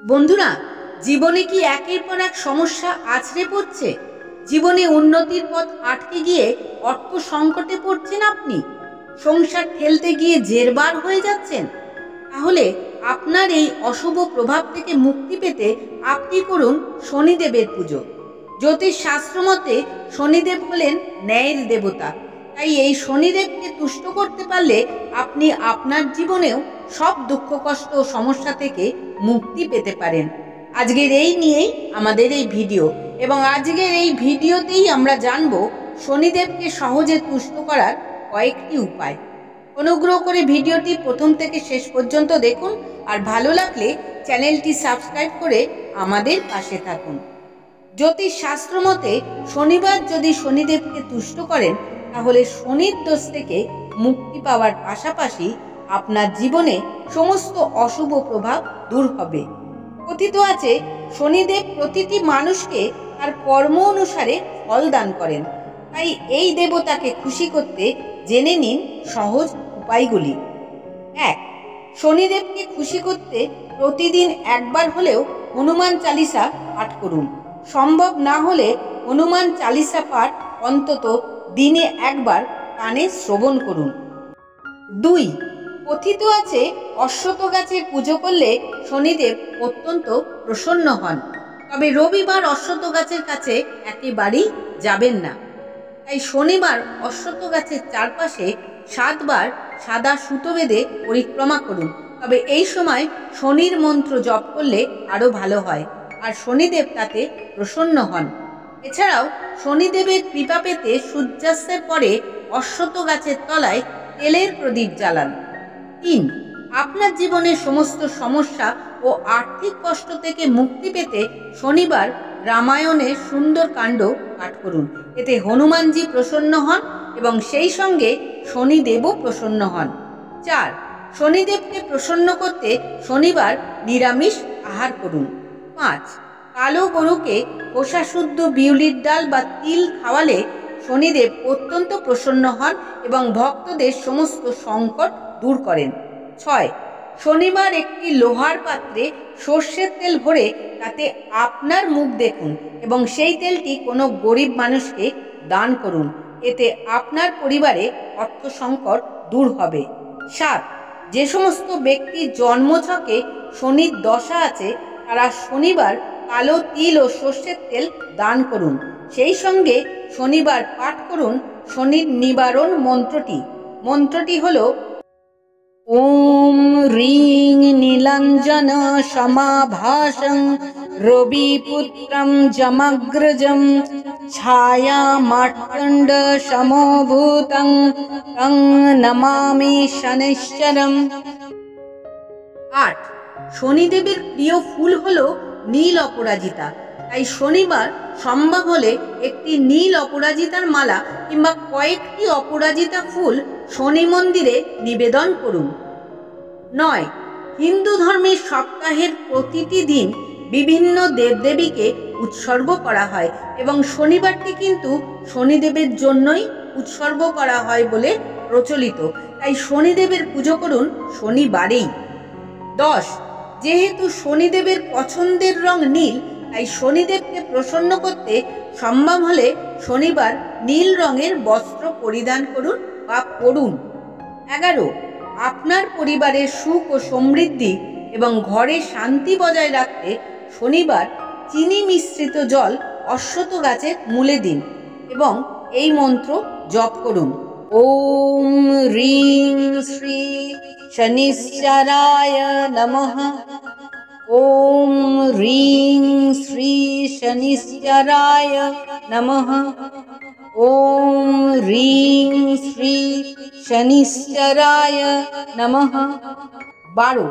বন্ধুরা, জীবনে কি একের পর এক সমস্যা আছড়ে পড়ছে? জীবনে উন্নতির পথ আটকে গিয়ে অর্থ সংকটে পড়ছেন আপনি? সংসার ঠেলতে গিয়ে জেরবার হয়ে যাচ্ছেন? তাহলে আপনার এই অশুভ প্রভাব থেকে মুক্তি পেতে আপনি করুন শনিদেবের পুজো। জ্যোতিষ শাস্ত্র মতে শনিদেব হলেন ন্যায়ের দেবতা। তাই এই শনিদেবকে তুষ্ট করতে পারলে আপনি আপনার জীবনেও সব দুঃখ কষ্ট ও সমস্যা থেকে মুক্তি পেতে পারেন। আজকের এই নিয়েই আমাদের এই ভিডিও, এবং আজকের এই ভিডিওতেই আমরা জানব শনিদেবকে সহজে তুষ্ট করার কয়েকটি উপায়। অনুগ্রহ করে ভিডিওটি প্রথম থেকে শেষ পর্যন্ত দেখুন, আর ভালো লাগলে চ্যানেলটি সাবস্ক্রাইব করে আমাদের পাশে থাকুন। জ্যোতিষ শাস্ত্র মতে শনিবার যদি শনিদেবকে তুষ্ট করেন তাহলে শনির দোষ থেকে মুক্তি পাওয়ার পাশাপাশি আপনার জীবনে সমস্ত অশুভ প্রভাব দূর হবে। কথিত আছে শনিদেব প্রতিটি মানুষকে তার কর্ম অনুসারে ফল দান করেন। তাই এই দেবতাকে খুশি করতে জেনে নিন সহজ উপায়গুলি। 1. শনিদেবকে খুশি করতে প্রতিদিন একবার হলেও হনুমান চালিসা পাঠ করুন। সম্ভব না হলে হনুমান চালিসা পাঠ অন্তত দিনে একবার কানে শ্রবণ করুন। 2. কথিত আছে অশ্বত্থ গাছের পুজো করলে শনিদেব অত্যন্ত প্রসন্ন হন। তবে রবিবার অশ্বত্থ গাছের কাছে একেবারেই যাবেন না। তাই শনিবার অশ্বত্থ গাছের চারপাশে 7 বার সাদা সুতো বেঁধে পরিক্রমা করুন। তবে এই সময় শনির মন্ত্র জপ করলে আরও ভালো হয়, আর শনিদেব তাতে প্রসন্ন হন। এছাড়াও শনিদেবের কৃপা পেতে সূর্যাস্তের পরে অশ্বত্থ গাছের তলায় তেলের প্রদীপ জ্বালান। 3. আপনার জীবনের সমস্ত সমস্যা ও আর্থিক কষ্ট থেকে মুক্তি পেতে শনিবার রামায়ণের সুন্দর কাণ্ড পাঠ করুন। এতে হনুমানজি প্রসন্ন হন এবং সেই সঙ্গে শনিদেবও প্রসন্ন হন। 4. শনিদেবকে প্রসন্ন করতে শনিবার নিরামিষ আহার করুন। 5. কালো গরুকে খোসাশুদ্ধ বিউলির ডাল বা তিল খাওয়ালে শনিদেব অত্যন্ত প্রসন্ন হন এবং ভক্তদের সমস্ত সংকট দূর করেন। 6. শনিবার একটি লোহার পাত্রে সর্ষের তেল ভরে তাতে আপনার মুখ দেখুন এবং সেই তেলটি কোনো গরিব মানুষকে দান করুন। এতে আপনার পরিবারে অর্থ সংকট দূর হবে। 7. যে সমস্ত ব্যক্তির জন্মছকে শনির দশা আছে তারা শনিবার কালো তিল ও সর্ষের তেল দান করুন। সেই সঙ্গে শনিবার পাঠ করুন শনির নিবারণ মন্ত্রটি। মন্ত্রটি হল ওম রিং নীলাঞ্জন সমাভাসং রবিপুত্রম যমগ্রজম ছায়া মার্তণ্ড সমভূতং তং নমামি শনিশ্চরম। 8. শনিদেবের প্রিয় ফুল হলো নীল অপরাজিতা। তাই শনিবার সম্ভব হলে একটি নীল অপরাজিতার মালা কিংবা কয়েকটি অপরাজিতা ফুল শনি মন্দিরে নিবেদন করুন। 9. হিন্দু ধর্মের সপ্তাহের প্রতিটি দিন বিভিন্ন দেবদেবীকে উৎসর্গ করা হয় এবং শনিবারটি কিন্তু শনিদেবের জন্যই উৎসর্গ করা হয় বলে প্রচলিত। তাই শনিদেবের পুজো করুন শনিবারেই। 10. যেহেতু শনিদেবের পছন্দের রং নীল, তাই শনিদেবকে প্রসন্ন করতে সম্ভব হলে শনিবার নীল রঙের বস্ত্র পরিধান করুন বা পরুন। 11. আপনার পরিবারের সুখ ও সমৃদ্ধি এবং ঘরে শান্তি বজায় রাখতে শনিবার চিনি মিশ্রিত জল অশ্বত্থ গাছের মূলে দিন এবং এই মন্ত্র জপ করুন। ওম রিং শ্রী শনিশ্চরায় নমঃ। ওম রিং শ্রী শনিশ্চরায় নমঃ। ওম রিং শ্রী শনিশ্চরায় নমঃ। 12.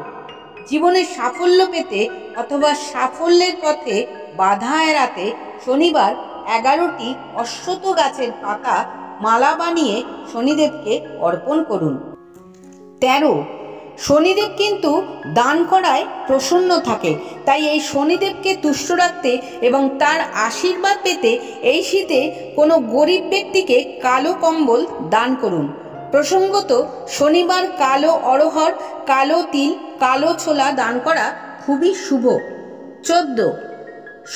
জীবনে সাফল্য পেতে অথবা সাফল্যের পথে বাধা এড়াতে শনিবার 11টি অশ্বত্থ গাছের পাতা মালা বানিয়ে শনিদেবকে অর্পণ করুন। 13. শনিদেব কিন্তু দান করায় প্রসন্ন থাকে। তাই এই শনিদেবকে তুষ্ট রাখতে এবং তার আশীর্বাদ পেতে এই শীতে কোনো গরিব ব্যক্তিকে কালো কম্বল দান করুন। প্রসঙ্গত শনিবার কালো অড়হর, কালো তিল, কালো ছোলা দান করা খুবই শুভ। 14,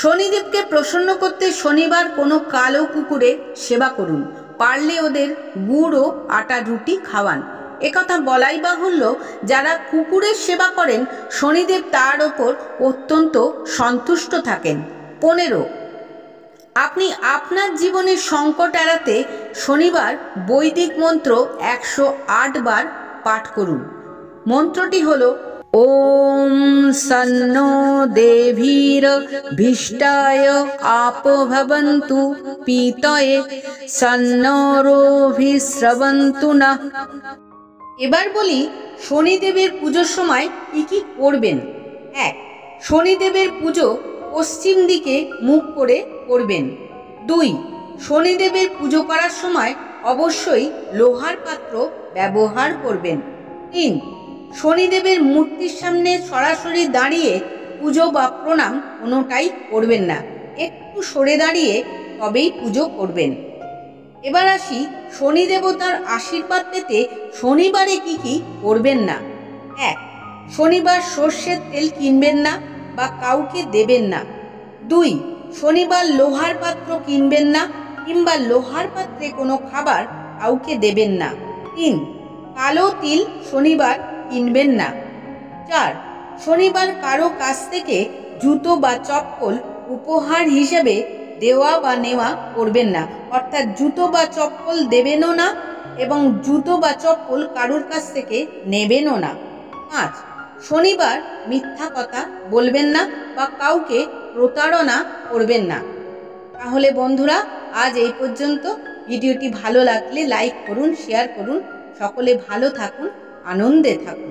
শনিদেবকে প্রসন্ন করতে শনিবার কোনো কালো কুকুরের সেবা করুন, পারলে ওদের গুড় ও আটা রুটি খাওয়ান। একথা বলাই বাহুল্য, যারা কুকুরের সেবা করেন শনিদেব তার ওপর অত্যন্ত সন্তুষ্ট থাকেন। 15, আপনি আপনার জীবনের সংকট এড়াতে শনিবার বৈদিক মন্ত্র 108 বার পাঠ করুন। মন্ত্রটি হলো ওম সন্নো দেবীর ভীষ্টায় আপো ভবন্তু পীতয়ে সন্নোরোভিশ্রবন্তু না। এবার বলি শনিদেবের পুজোর সময় কি কি করবেন। 1, শনিদেবের পুজো পশ্চিম দিকে মুখ করে করবেন। 2, শনিদেবের পুজো করার সময় অবশ্যই লোহার পাত্র ব্যবহার করবেন। 3, শনিদেবের মূর্তির সামনে সরাসরি দাঁড়িয়ে পুজো বা প্রণাম কোনোটাই করবেন না, একটু সরে দাঁড়িয়ে তবেই পুজো করবেন। এবার আসি শনি দেবতার আশীর্বাদ পেতে শনিবারে কি কি করবেন না। 1, শনিবার সর্ষের তেল কিনবেন না বা কাউকে দেবেন না। 2, শনিবার লোহার পাত্র কিনবেন না কিংবা লোহার পাত্রে কোনো খাবার কাউকে দেবেন না। 3, কালো তিল শনিবার কিনবেন না। 4, শনিবার কারো কাছ থেকে জুতো বা চপ্পল উপহার হিসেবে দেওয়া বা নেওয়া করবেন না, অর্থাৎ জুতো বা চপ্পল দেবেনও না এবং জুতো বা চপ্পল কারোর কাছ থেকে নেবেনও না। 5, শনিবার মিথ্যা কথা বলবেন না বা কাউকে প্রতারণা করবেন না। তাহলে বন্ধুরা, আজ এই পর্যন্ত। ভিডিওটি ভালো লাগলে লাইক করুন, শেয়ার করুন। সকলে ভালো থাকুন, আনন্দে থাকুন।